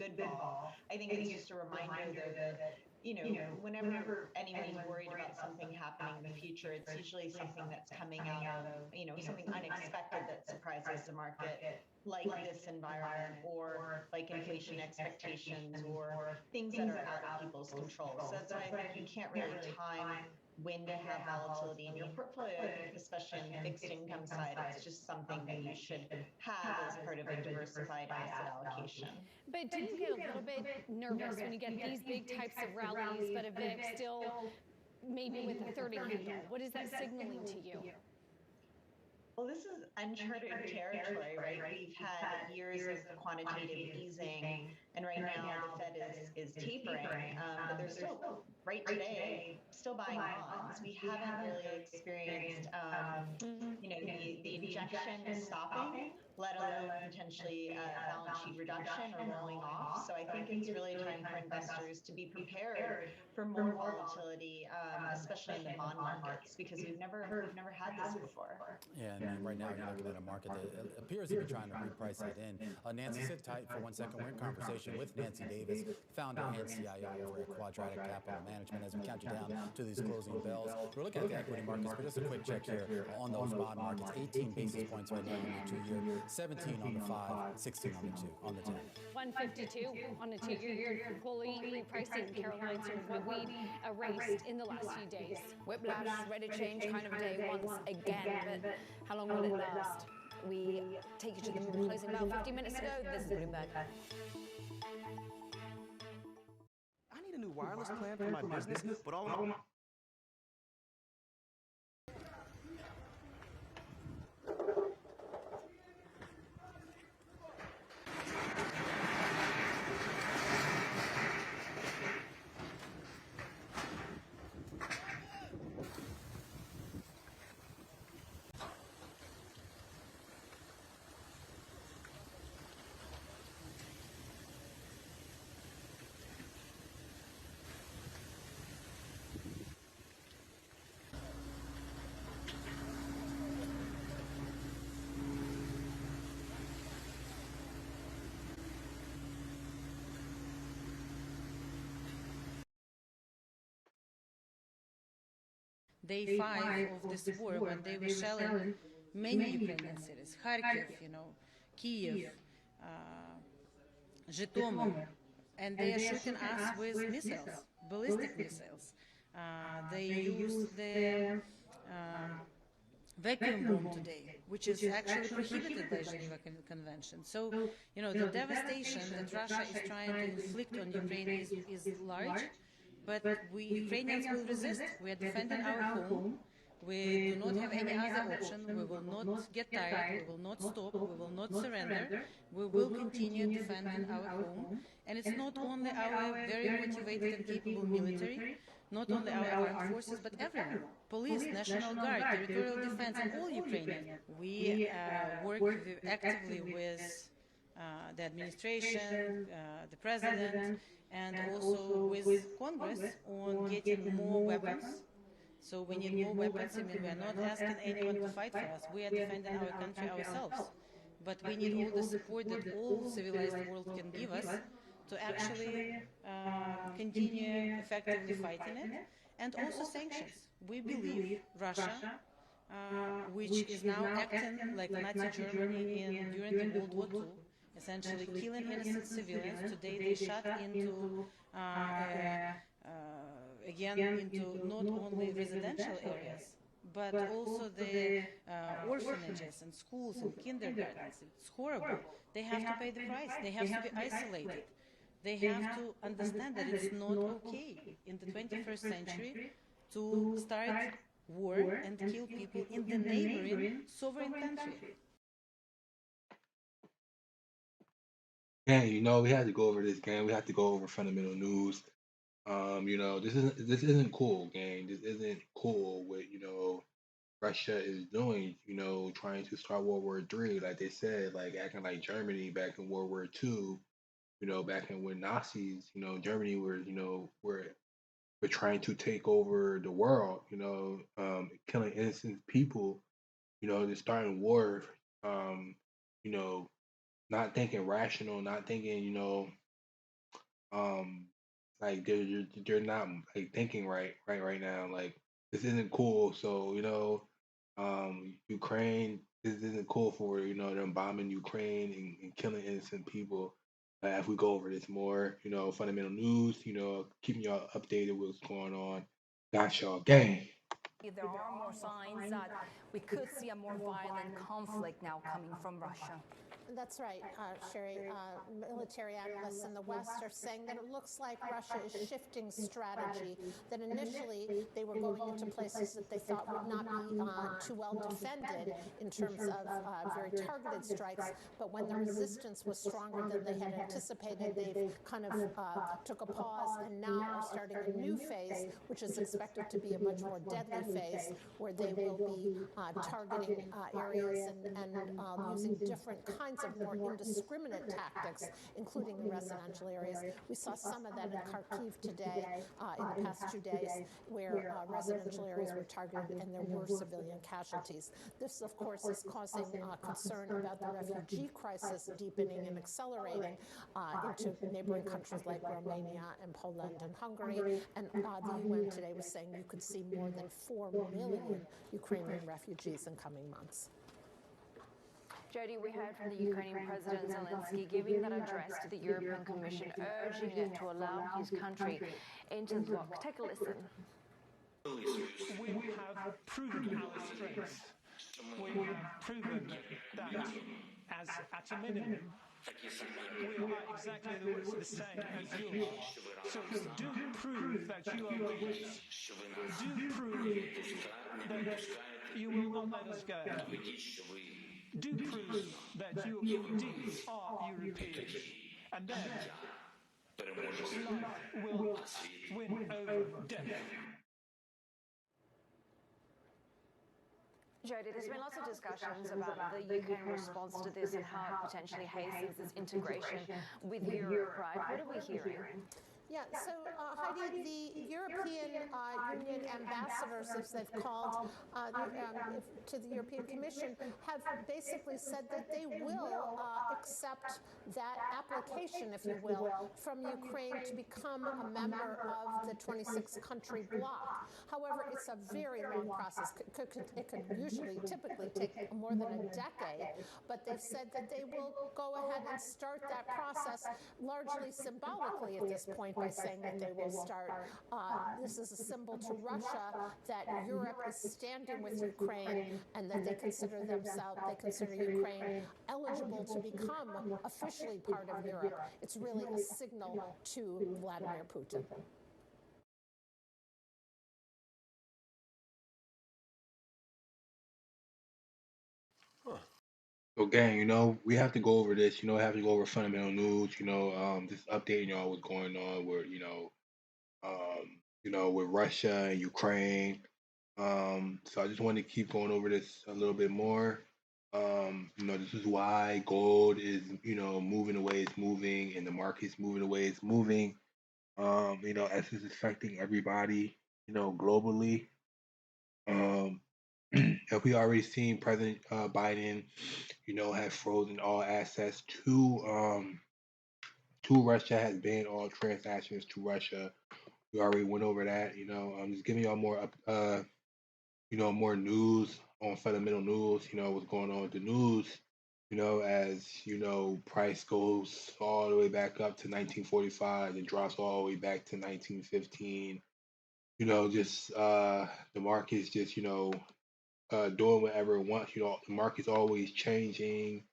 good vol. I think it's just a reminder, though, that, whenever anyone's worried about something happening in the future, it's usually something that's coming out of, something unexpected that surprises the market, like this environment, or like inflation expectations, or things that are out of people's control. So that's why I think you can't really time when to have volatility in your portfolio. I think especially on the fixed income side, it's just something that you should have as part of a diversified asset allocation. But do you get a little bit nervous when you get these big types of rallies, but a VIX still maybe with a 30 handle? What is that signaling to you? Well, this is uncharted territory, right? We've had years of quantitative easing, and right now the Fed is tapering, but they're still, right today, still buying bonds. We haven't really experienced, the injection stopping, let alone potentially balance sheet reduction or rolling off. So I think it's really time for investors to be prepared for more volatility, especially in the bond markets, because we've never had this before. Yeah, and right now you're looking at a market that appears to be trying to reprice that in. Nancy, sit tight for 1 second. We're in conversation with Nancy Davis, founder and CIO over at Quadratic Capital Management, as we count you down to these closing bells. We're looking at the equity markets, but just a quick check here on those bond markets. 18 basis points right now on the 2-year, 17 on the 5, 16 on the 2, on the 10. 152 on the 2-year. You're fully repricing Caroline, sort of what we erased in the last few days. Whiplash, rate of change kind of day once again, but how long will it last? We take you to the closing bell 15 minutes ago. This is Bloomberg. I need a new wireless plan for my business, but all of my... Day 5 of this war, when they were shelling many Ukrainian cities, Kharkiv, Kiev, Zhytomyr, and they are shooting us with missiles, ballistic missiles. They used the vacuum bomb today, which is actually prohibited by Geneva Convention. So, the devastation that Russia is trying to inflict on Ukraine is large. But we Ukrainians will resist. We are defending our home. We do not have any other option. We will not get tired. We will not stop. We will not surrender. We will continue defending our home. And it's not only our very motivated and capable military, not only our armed forces, but everyone. Police, National Guard, territorial defense, all Ukrainian. We work actively with the administration, the president, and also with Congress on getting more weapons. So we need more weapons. I mean, we are not asking anyone to fight for us. We are defending our country ourselves. But we need all the support that all civilized world can give us to actually continue effectively fighting it. And also sanctions. We believe Russia, which is now acting like Nazi Germany during the World War II, essentially killing innocent civilians. Today they shot into, again, into not only residential areas, but also the orphanages and schools and kindergartens. It's horrible. They have to pay the price. They have to be isolated. They have to understand that it's not okay in the 21st century to start war and kill people in the neighboring sovereign country. Yeah, we had to go over this, gang. We had to go over fundamental news. This isn't cool, gang. This isn't cool what Russia is doing. Trying to start World War III, like they said, like acting like Germany back in World War II. Back in when Nazis, Germany were trying to take over the world. Killing innocent people. Just starting war. Not thinking rational, not thinking, um, like they're not like thinking right now. Like this isn't cool. So Ukraine, this isn't cool for them bombing Ukraine and killing innocent people. If we go over this more, fundamental news, keeping y'all updated with what's going on. Got y'all gang. There are more signs that we could see a more violent conflict now coming from Russia. That's right, Sherry. Military analysts in the West are saying that it looks like Russia is shifting strategy, that initially they were going into places that they thought would not be too well defended in terms of very targeted strikes, but when the resistance was stronger than they had anticipated, they've kind of took a pause and now are starting a new phase, which is expected to be a much more deadly phase, where they will be targeting areas and using different kinds of more indiscriminate tactics, including the residential areas. We saw some of that in Kharkiv today, in the past 2 days, where residential areas were targeted and there were civilian casualties. This, of course, is causing concern about the refugee crisis deepening and accelerating into neighboring countries like Romania and Poland and Hungary. And the UN today was saying you could see more than 4 million Ukrainian refugees in coming months. Jody, we heard from the Ukrainian President Zelensky giving that address to the European Commission, urging it to allow his country into the bloc. Take a listen. We have proven our strengths. We have proven that, as at a minimum, we are exactly the same as you are. So do prove that you are with us. Do prove that you will not let us go. Do prove that you indeed are Europeans. And then life will win over death. Jody, there's been lots of discussions about the Ukraine response to this and how it potentially hastens this integration with Europe, right? What are we hearing? Yeah, so Heidi, the European Union ambassadors, as they've called to the European Commission, have basically said that they will accept that application, if you will, from Ukraine to become a member of the 26-country bloc. However, it's a very long process. It could usually, typically take more than a decade, but they've said that they will go ahead and start that process largely symbolically at this point by saying that they will start. This is a symbol to Russia that Europe is standing with Ukraine and that they consider Ukraine eligible to become officially part of Europe. It's really a signal to Vladimir Putin. So, gang, we have to go over this. Have to go over fundamental news. Just updating y'all what's going on with, with Russia and Ukraine. So I just want to keep going over this a little bit more. This is why gold is, moving the way it's moving, and the market's moving the way it's moving. As it's affecting everybody, globally. If we already seen President Biden, have frozen all access to Russia, has banned all transactions to Russia. We already went over that. I'm just giving y'all more more news on fundamental news. What's going on with the news. As price goes all the way back up to 1945 and drops all the way back to 1915. Just the market's just doing whatever it wants. The market's always changing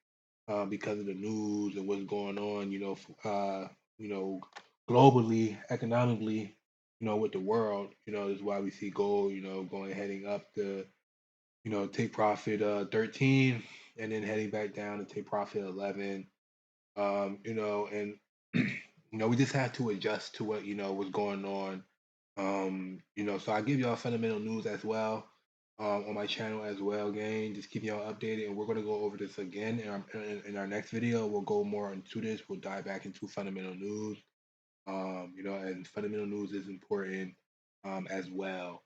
because of the news and what's going on. Globally, economically. With the world. This is why we see gold. Going heading up to take profit 13, and then heading back down to take profit 11. And we just have to adjust to what what's going on. So I give y'all fundamental news as well on my channel as well, gang. Just keep y'all updated, and we're gonna go over this again in our next video. We'll go more into this. We'll dive back into fundamental news. And fundamental news is important as well.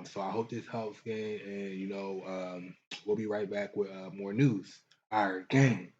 So I hope this helps, gang, and we'll be right back with more news. All right, gang.